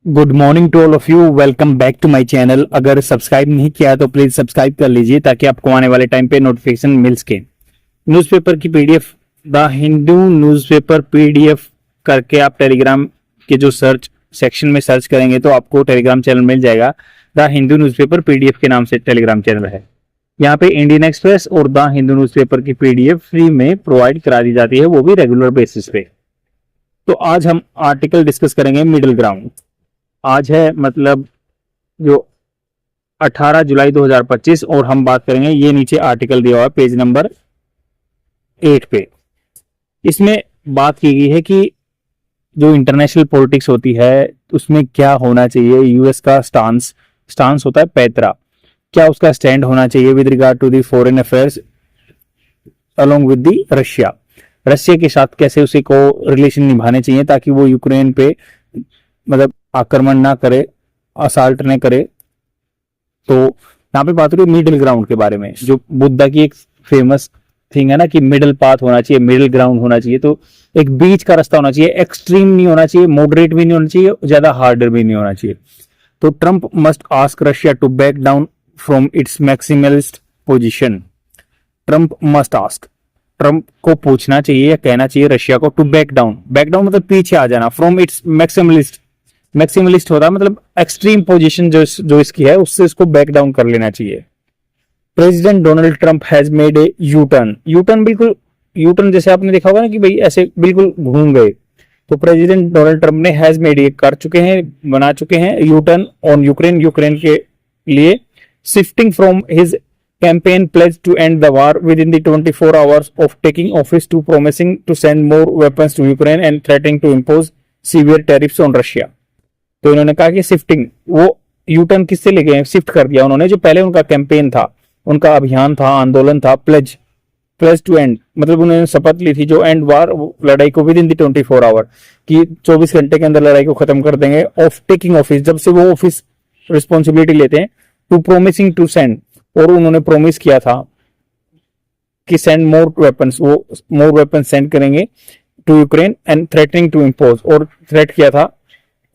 Good morning to all of you. Welcome back to my channel. अगर subscribe नहीं किया है तो प्लीज सब्सक्राइब कर लीजिए ताकि आपको आने वाले टाइम पे नोटिफिकेशन मिल सके। न्यूज़पेपर की PDF, the Hindu newspaper PDF करके आप टेलीग्राम के जो सर्च सेक्शन में सर्च करेंगे तो आपको टेलीग्राम चैनल मिल जाएगा। द हिंदू न्यूज़पेपर पीडीएफ के नाम से टेलीग्राम चैनल है। यहाँ पे इंडियन एक्सप्रेस और द हिंदू न्यूज़पेपर की पीडीएफ फ्री में प्रोवाइड करा दी जाती है, वो भी रेगुलर बेसिस पे। तो आज हम आर्टिकल डिस्कस करेंगे मिडिल ग्राउंड। आज है मतलब जो 18 जुलाई 2025 और हम बात करेंगे, ये नीचे आर्टिकल दिया हुआ है पेज नंबर 8 पे। इसमें बात की गई है कि जो इंटरनेशनल पॉलिटिक्स होती है उसमें क्या होना चाहिए। यूएस का स्टांस होता है पैतरा, क्या उसका स्टैंड होना चाहिए with regard to the foreign affairs along with the Russia के साथ कैसे उसे को रिलेशन निभाने चाहिए ताकि वो यूक्रेन पे मतलब आक्रमण ना करे, असाल्ट न करे। तो यहाँ पे बात हो रही है मिडिल ग्राउंड के बारे में। जो बुद्धा की एक फेमस थिंग है ना कि मिडिल पाथ होना चाहिए, मिडिल ग्राउंड होना चाहिए। तो एक बीच का रास्ता होना चाहिए, एक्सट्रीम नहीं होना चाहिए, मॉडरेट भी नहीं होना चाहिए, ज्यादा हार्डर भी नहीं होना चाहिए। तो Trump must ask Russia to back down from its maximalist position. Trump must ask, Trump को पूछना चाहिए या कहना चाहिए रशिया को टू बैक डाउन मतलब पीछे आ जाना, फ्रॉम इट्स मैक्सिमलिस्ट होता है मतलब एक्सट्रीम पोजीशन जो इसकी है उससे इसको बैक डाउन कर लेना चाहिए। President Donald Trump has made a U turn बिल्कुल यू टर्न जैसे आपने देखा होगा ना कि भाई ऐसे बिल्कुल घूम गए। तो प्रेसिडेंट डोनाल्ड ट्रंप ने हैज मेड ये कर चुके हैं, बना चुके हैं यू टर्न ऑन यूक्रेन के लिए, shifting from his campaign pledged to end the war within the 24 hours of taking office to promising to send more weapons to Ukraine and threatening to impose severe tariffs on Russia। तो इन्होंने कहा कि shifting, वो U turn किससे ले गए, shift कर दिया उन्होंने। जो पहले उनका कैंपेन था, उनका अभियान था, आंदोलन था, प्लेज टू एंड मतलब उन्होंने शपथ ली थी जो एंड वार, लड़ाई को विद इन दी 24 आवर की 24 घंटे के अंदर लड़ाई को खत्म कर देंगे। ऑफ टेकिंग ऑफिस, जब से वो ऑफिस रिस्पॉन्सिबिलिटी लेते हैं, टू प्रोमिसिंग टू सेंड, और उन्होंने प्रोमिस किया था कि सेंड मोर वेपन्स, वो मोर वेपन्स सेंड करेंगे to Ukraine and threatening to impose, और थ्रेट किया था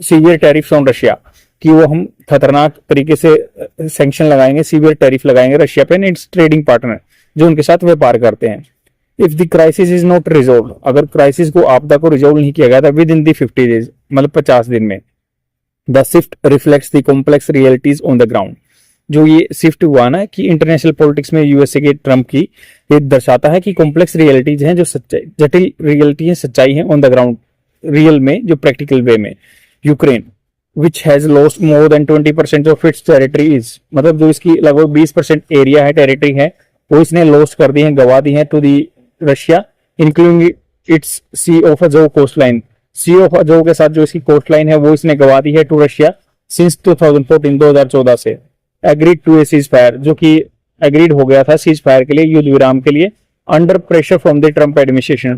सीवियर टैरिफ्स ऑन रशिया कि वो हम खतरनाक तरीके से सैंक्शन लगाएंगे, सीवियर टैरिफ लगाएंगे रशिया पे, इट्स ट्रेडिंग पार्टनर जो उनके साथ व्यापार करते हैं। If the crisis is not resolve, अगर क्राइसिस को, आपदा को रिजोल्व नहीं किया गया था विद इन दी 50 डेज मतलब 50 दिन में, the shift reflects the complex realities on the ground. जो ये शिफ्ट हुआ ना कि इंटरनेशनल पॉलिटिक्स में यूएसए के ट्रंप की, ये दर्शाता है कि कॉम्प्लेक्स रियलिटीज हैं, जो सच्चाई, जटिल रियलिटी है, सच्चाई है ऑन द ग्राउंड, रियल में, जो प्रैक्टिकल वे में। Ukraine which has lost more than 20% of its territories, मतलब जो इसकी लगभग 20% एरिया है, टेरिटरी है, वो इसने लॉस्ट कर दी है, गवा दी है to the Russia, including its Sea of Azov coast line. Sea of Azov के साथ जो इसकी कोस्ट लाइन है वो इसने गवा दी है टू रशिया सिंस 2014 से। Agreed to a cease fire, जो कि एग्रीड हो गया था सीज फायर के लिए, युद्ध विराम के लिए, under pressure from the Trump administration.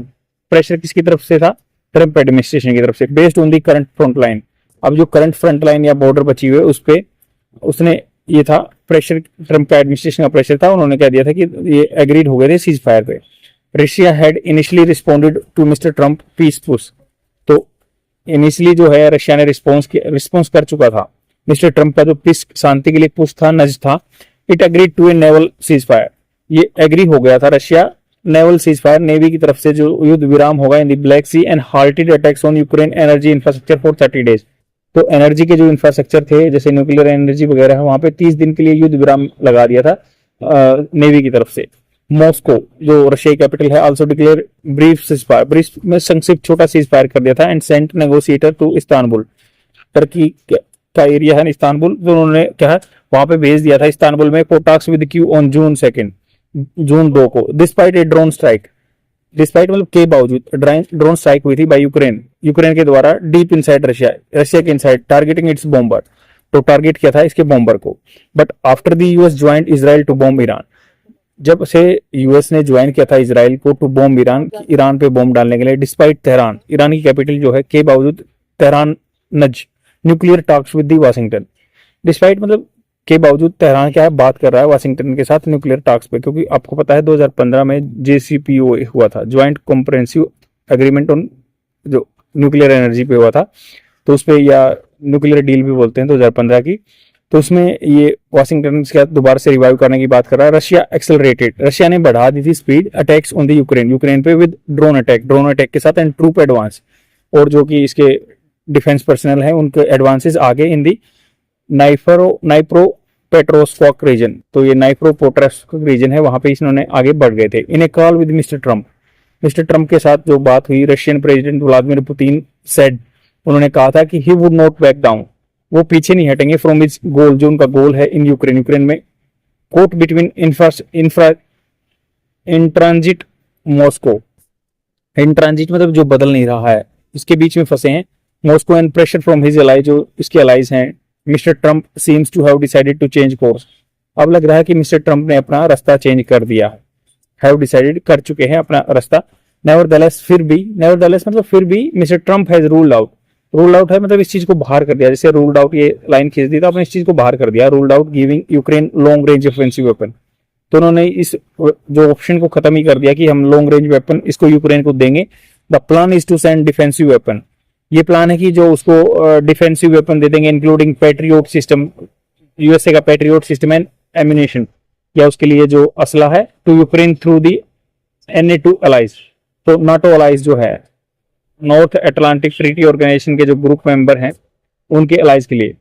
Pressure किसकी तरफ से था? ट्रंप एडमिनिस्ट्रेशन की तरफ से, based on the current front line. अब जो करंट फ्रंट लाइन या बॉर्डर बची हुई है उस पे उसने ये था प्रेशर, ट्रंप का एडमिनिस्ट्रेशन का प्रेशर था, उन्होंने कह दिया था कि ये एग्रीड हो गए थे सीज फायर पे। Russia had initially responded to mister Trump peace push, तो इनिशियली जो है रशिया ने रिस्पॉन्स कर चुका था मिस्टर ट्रंप का जो पीस, शांति के लिए पुश था, नज था। It agreed to a naval ceasefire, ये एग्री हो गया था Russia naval ceasefire, navy की तरफ से जो युद्ध विराम होगा in the Black Sea, and halted attacks on Ukraine energy infrastructure for 30 days. तो एनर्जी के जो इंफ्रास्ट्रक्चर थे जैसे न्यूक्लियर एनर्जी वगैरह है, वहां पे 30 दिन के लिए युद्ध विराम लगा दिया था नेवी की तरफ से। मॉस्को जो रशिया कैपिटल है also declare brief cease fire, brief में संक्षिप्त छोटा सीज फायर कर दिया था, and sent negotiator to Istanbul, Turkey का एरिया है इस्तांबुल, तो उन्होंने क्या है वहां पे भेज दिया था इस्तांबुल में, talks with Q on June 2 को। डिस्पाइट ए ड्रोन स्ट्राइक, डिस्पाइट मतलब के बावजूद, ड्रोन स्ट्राइक हुई थी बाय यूक्रेन के द्वारा डीप इनसाइड रशिया के इनसाइड, टारगेटिंग इट्स बॉम्बर, तो टारगेट किया था इसके बॉम्बर को। But after the US joined Israel to bomb Iran, जब से यूएस ने ज्वाइन किया था इजराइल को टू बॉम्ब ईरान पे बॉम्ब डालने के लिए, डिस्पाइट तेहरान, ईरान की कैपिटल जो है, के बावजूद Tehran nudge nuclear talks with the Washington, despite मतलब के बावजूद तेहरान क्या है बात कर रहा है वाशिंगटन के साथ न्यूक्लियर टॉक्स पे, क्योंकि आपको पता है 2015 में JCPOA हुआ था, ज्वाइंट कॉम्प्रिहेंसिव एग्रीमेंट ऑन जो न्यूक्लियर एनर्जी पे हुआ था, तो उस पे या न्यूक्लियर डील भी बोलते हैं 2015 की, तो उसमें ये वाशिंगटन के दोबारा से रिवाइव करने की बात कर रहा है। रशिया एक्सेलरेटेड, रशिया ने बढ़ा दी थी speed attacks on the Ukraine पे विद ड्रोन अटैक के साथ एंड ट्रूप एडवांस, और जो कि इसके डिफेंस पर्सनल हैं उनके एडवांसेस आगे इन दी नाइप्रो पेट्रोस्कॉक रीजन, तो ये नाइप्रो पेट्रोस्कॉक रीजन है, वहां पे इन्होंने आगे बढ़ गए थे। इन ए कॉल विद मिस्टर ट्रम्प के साथ जो बात हुई, Russian president Vladimir Putin said, उन्होंने कहा था कि he would not back down, वो पीछे नहीं हटेंगे फ्रॉम हिज गोल, जो उनका गोल है इन यूक्रेन में caught between an intransigent Moscow, intransigent मतलब जो बदल नहीं रहा है, इसके बीच में फंसे हैं Moscow and pressure from his ally, जो इसके अलाइज हैं। Mister Trump seems to have decided to change course, अब लग रहा है कि मिस्टर ट्रम्प ने अपना रास्ता चेंज कर दिया है, हैव डिसाइडेड कर चुके हैं अपना रास्ता। नेवरदलेस मतलब फिर भी mister Trump has ruled out है मतलब इस चीज को बाहर कर दिया, जैसे रूल्ड आउट ये लाइन खींच दी तो आपने इस चीज को बाहर कर दिया, ruled out giving Ukraine long range offensive weapon, तो उन्होंने इस जो ऑप्शन को खत्म ही कर दिया कि हम लॉन्ग रेंज वेपन इसको यूक्रेन को देंगे। The plan is to send defensive weapon, ये प्लान है कि जो उसको डिफेंसिव वेपन दे देंगे इंक्लूडिंग पैट्रियोट सिस्टम, यूएसए का पैट्रियोट सिस्टम एंड एम्यूनेशन, या उसके लिए जो असला है, to Ukraine through the NATO allies, तो नाटो अलाइज जो है नॉर्थ अटलांटिक ट्रीटी ऑर्गेनाइजेशन के जो ग्रुप मेंबर हैं उनके अलाइज के लिए।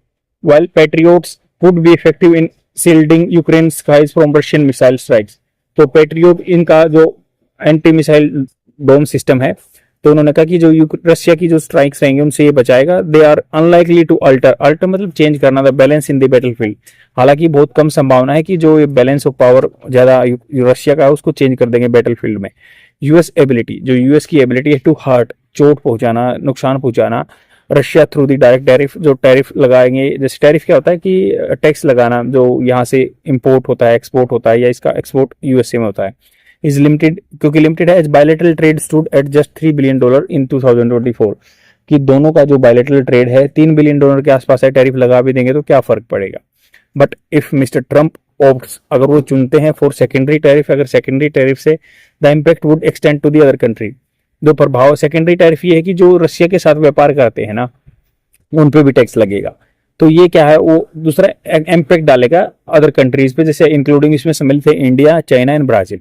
While Patriots would be effective in shielding Ukraine skies from Russian missile strikes, तो पैट्रियोट इनका जो एंटी मिसाइल डोम सिस्टम है, तो उन्होंने कहा कि जो रशिया की जो स्ट्राइक्स रहेंगे उनसे ये बचाएगा। They are unlikely to alter मतलब चेंज करना the balance in the battlefield, हालांकि बहुत कम संभावना है कि जो ये बैलेंस ऑफ पावर ज्यादा रशिया का है उसको चेंज कर देंगे बैटलफील्ड में। यूएस एबिलिटी, जो यूएस की एबिलिटी है टू हर्ट, चोट पहुंचाना, नुकसान पहुंचाना Russia through the direct tariff, जो टैरिफ लगाएंगे, जैसे टैरिफ क्या होता है कि टैक्स लगाना जो यहाँ से इंपोर्ट होता है, एक्सपोर्ट होता है, या इसका एक्सपोर्ट यूएसए में होता है, इज लिमिटेड, क्योंकि लिमिटेड है। As bilateral trade stood at just $3 billion in 2024, कि दोनों का जो बायलैटरल ट्रेड है $3 बिलियन के आसपास है, टैरिफ लगा भी देंगे तो क्या फर्क पड़ेगा। But if mister Trump opts, अगर वो चुनते हैं फॉर सेकेंडरी टैरिफ, अगर सेकेंडरी टैरिफ से the impact would extend to the other country, जो प्रभाव सेकेंडरी टैरिफ ये है कि जो रशिया के साथ व्यापार करते हैं ना उन पे भी टैक्स लगेगा, तो ये क्या है वो दूसरा इम्पैक्ट डालेगा अदर कंट्रीज पे, जैसे इंक्लूडिंग इसमें सम्मिलित है India, China and Brazil.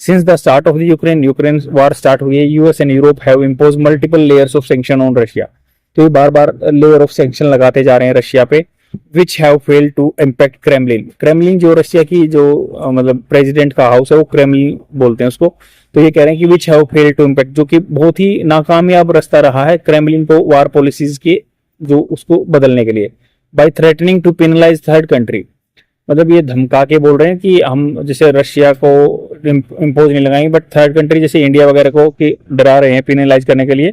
Since the start of the Ukraine war start हुई है, US and Europe have impose multiple layers of sanction on Russia, तो ये बार बार लेयर ऑफ सैंक्शन लगाते जा रहे हैं रशिया पे, which have failed to impact Kremlin जो रशिया की जो मतलब प्रेसिडेंट का हाउस है वो क्रेमलिन बोलते हैं उसको, तो ये कह रहे हैं कि which have failed to impact, जो कि बहुत ही नाकामयाब रास्ता रहा है क्रेमलिन को वार पॉलिसीज के जो उसको बदलने के लिए। By threatening to penalise third country, मतलब ये धमका के बोल रहे हैं कि हम जैसे रशिया को इम्पोज नहीं लगाएंगे, बट थर्ड कंट्री जैसे इंडिया वगैरह को कि डरा रहे हैं पेनलाइज करने के लिए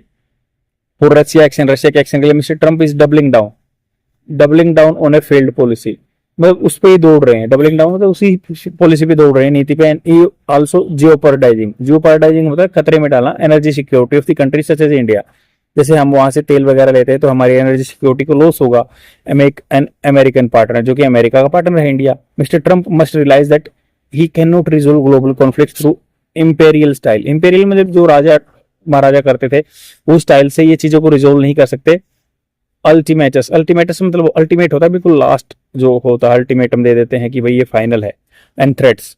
फॉर रशिया के एक्शन के लिए। Mister Trump is doubling down on A failed policy, मतलब उस पर ही दौड़ रहे हैं, डबलिंग डाउन मतलब उसी पॉलिसी पे दौड़ रहे हैं, नीति पे। एंड आल्सो जियोपार्डाइजिंग मतलब खतरे में डालना energy security of the country such as India, जैसे हम वहां से तेल वगैरह लेते हैं तो हमारी एनर्जी सिक्योरिटी को लॉस होगा। अमेरिकन पार्टनर, जो कि अमेरिका का पार्टनर है India. Mister Trump must realise that he can not resolve global conflict through imperial style, imperial मतलब जो राजा महाराजा करते थे उस स्टाइल से ये चीजों को रिजोल्व नहीं कर सकते। अल्टीमेटस मतलब अल्टीमेट होता है बिल्कुल लास्ट जो होता है, अल्टीमेटम दे देते हैं कि भाई ये फाइनल है। And threats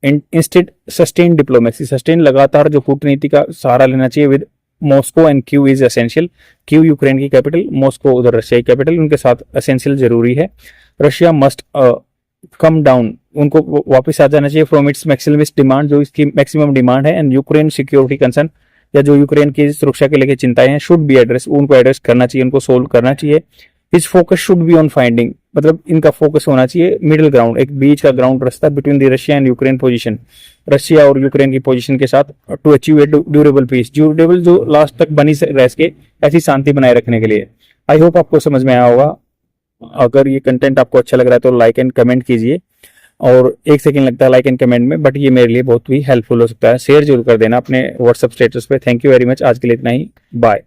instead sustain diplomacy, sustain लगातार जो कूटनीति का सहारा लेना चाहिए with Moscow and Q is essential, Q Ukraine की कैपिटल, मॉस्को उधर रशिया की कैपिटल, उनके साथ एसेंशियल जरूरी है। रशिया मस्ट कम डाउन, उनको वापस आ जाना चाहिए फ्रॉम इट्स मैक्सिमम डिमांड, जो इसकी मैक्सिमम डिमांड है। एंड यूक्रेन सिक्योरिटी कंसर्न, या जो यूक्रेन की सुरक्षा के लेके चिंताएं हैं, शुड बी एड्रेस, उनको एड्रेस करना चाहिए, उनको सोल्व करना चाहिए। इस focus should be on finding, मतलब इनका फोकस होना चाहिए मिडिल ग्राउंड, एक बीच का ग्राउंड रास्ता between the Russia and Ukraine position, Russia और यूक्रेन की पोजीशन के साथ, to achieve a durable peace, durable जो लास्ट तक बनी रह सके, ऐसी शांति बनाए रखने के लिए। आई होप आपको समझ में आया होगा। अगर ये कंटेंट आपको अच्छा लग रहा है तो लाइक एंड कमेंट कीजिए, और 1 सेकंड लगता है लाइक एंड कमेंट में, बट ये मेरे लिए बहुत ही हेल्पफुल हो सकता है। शेयर जरूर कर देना अपने व्हाट्सएप स्टेटस पे। थैंक यू वेरी मच, आज के लिए इतना ही, बाय।